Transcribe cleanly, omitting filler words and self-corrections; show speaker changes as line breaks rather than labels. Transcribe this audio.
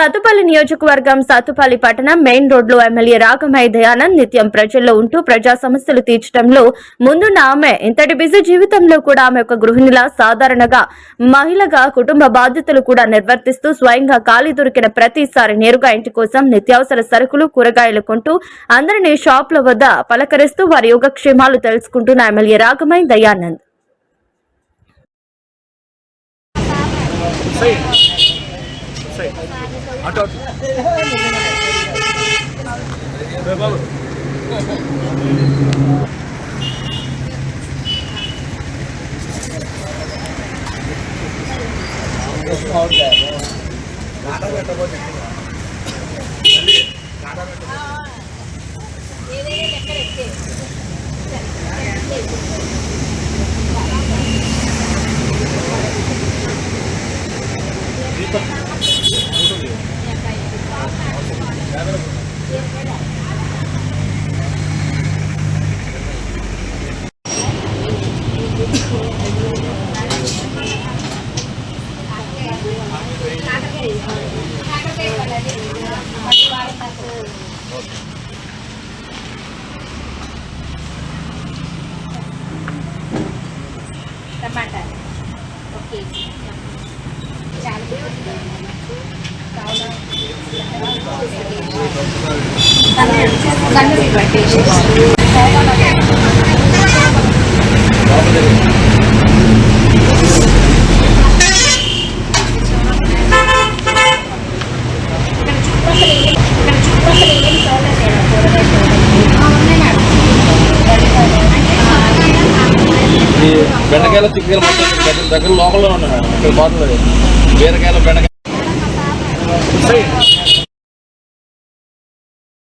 సత్తుపల్లి నియోజకవర్గం సత్తుపల్లి పట్టణం మెయిన్ రోడ్లో ఎమ్మెల్యే రాగమయ్య దయానంద్ నిత్యం ప్రజల్లో ఉంటూ ప్రజా సమస్యలు తీర్చడంలో ముందున్న ఆమె ఇంతటి బిజీ జీవితంలో కూడా ఆమె ఒక గృహిణిలా సాధారణంగా మహిళగా కుటుంబ బాధ్యతలు కూడా నిర్వర్తిస్తూ స్వయంగా ఖాళీ దొరికిన ప్రతిసారి నేరుగా ఇంటి కోసం నిత్యావసర సరుకులు కూరగాయలు కొంటూ అందరినీ షాపుల వద్ద పలకరిస్తూ వారి యోగక్షేమాలు తెలుసుకుంటున్న ఎమ్మెల్యే రాగమయ్య దయానంద్.
टमाटर ओके
బెండకాయలు చిక్కులు మొత్తం దగ్గర లోపల ఉన్నాయి. బాటిల్ బీరకాయలు బెండకాయ